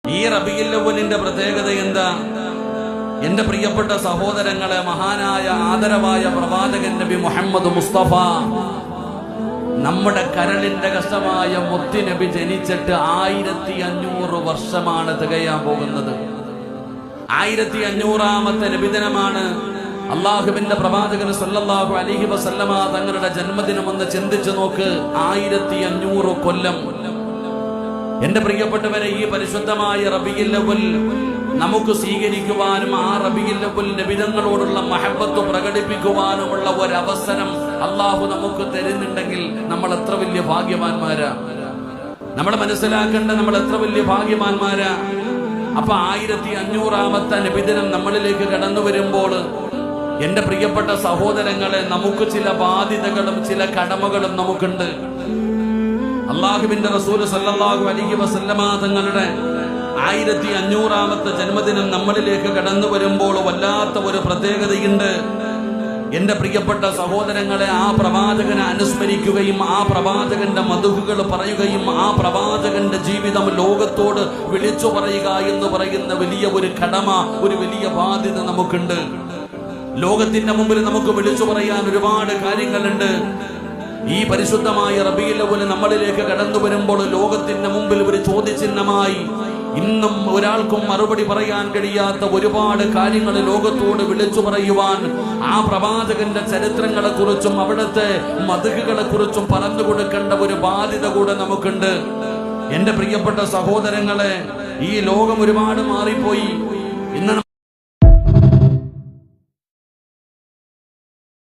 ഈ റബീഉൽ അവ്വലിന്റെ പ്രത്യേകത എന്താ? എന്റെ പ്രിയപ്പെട്ട സഹോദരങ്ങളെ, മഹാനായ ആദരവായ പ്രവാചകൻ നബി മുഹമ്മദ് മുസ്തഫ, നമ്മുടെ കരളിന്റെ കഷ്ടമായ മുത്തി നബി ജനിച്ചിട്ട് 1500 വർഷമാണ് തികയാൻ പോകുന്നത്. 1500ാമത്തെ നബിദിനമാണ്. അള്ളാഹുവിന്റെ പ്രവാചകൻ സല്ലല്ലാഹു അലൈഹി വസല്ലമ തങ്ങളുടെ ജന്മദിനം ഒന്ന് ചിന്തിച്ചു നോക്ക്. 1500 കൊല്ലം. എന്റെ പ്രിയപ്പെട്ടവരെ, ഈ പരിശുദ്ധമായ റബീഉൽ അവ്വൽ നമുക്ക് സ്വീകരിക്കുവാനും ആ റബീഉൽ അവ്വൽ നബിതങ്ങളോടുള്ള മഹബത്ത് പ്രകടിപ്പിക്കുവാനുമുള്ള ഒരവസരം അള്ളാഹു നമുക്ക് തരുന്നുണ്ടെങ്കിൽ നമ്മൾ എത്ര വലിയ ഭാഗ്യവാന്മാരാ. നമ്മൾ മനസ്സിലാക്കേണ്ട, നമ്മൾ എത്ര വലിയ ഭാഗ്യവാന്മാരാ. അപ്പൊ 1500ാമത്തെ നബിദിനം നമ്മളിലേക്ക് കടന്നു വരുമ്പോൾ എന്റെ പ്രിയപ്പെട്ട സഹോദരങ്ങളെ, നമുക്ക് ചില ബാധ്യതകളും ചില കടമകളും നമുക്കുണ്ട്. അള്ളാഹുവിന്റെ റസൂൽ സല്ലല്ലാഹു അലൈഹി വസല്ലമ തങ്ങളുടെ 1500ാമത്തെ ജന്മദിനം നമ്മളിലേക്ക് കടന്നു വരുമ്പോൾ വല്ലാത്ത ഒരു പ്രത്യേകതയുണ്ട്. എന്റെ പ്രിയപ്പെട്ട സഹോദരങ്ങളെ, ആ പ്രവാചകനെ അനുസ്മരിക്കുകയും ആ പ്രവാചകന്റെ മദ്ഹുകൾ പറയുകയും ആ പ്രവാചകന്റെ ജീവിതം ലോകത്തോട് വിളിച്ചു പറയുക എന്ന് പറയുന്ന വലിയ ഒരു കടമ, ഒരു വലിയ ബാധ്യത നമുക്കുണ്ട്. ലോകത്തിന്റെ മുമ്പിൽ നമുക്ക് വിളിച്ചു പറയാൻ ഒരുപാട് കാര്യങ്ങളുണ്ട്. ഈ പരിശുദ്ധമായ റബീഉൽ അവ്വൽ നമ്മളിലേക്ക് കടന്നു വരുമ്പോൾ ലോകത്തിന്റെ മുമ്പിൽ ഒരു ചോദ്യചിഹ്നമായി ഇന്നും ഒരാൾക്കും മറുപടി പറയാൻ കഴിയാത്ത ഒരുപാട് കാര്യങ്ങൾ ലോകത്തോട് വിളിച്ചു പറയുവാൻ, ആ പ്രവാചകന്റെ ചരിത്രങ്ങളെ കുറിച്ചും അവിടുത്തെ മദ്ഹുകളെ കുറിച്ചും പറഞ്ഞു കൊടുക്കേണ്ട ഒരു ബാധ്യത കൂടെ നമുക്കുണ്ട്. എന്റെ പ്രിയപ്പെട്ട സഹോദരങ്ങളെ, ഈ ലോകം ഒരുപാട് മാറിപ്പോയി. ഇന്ന്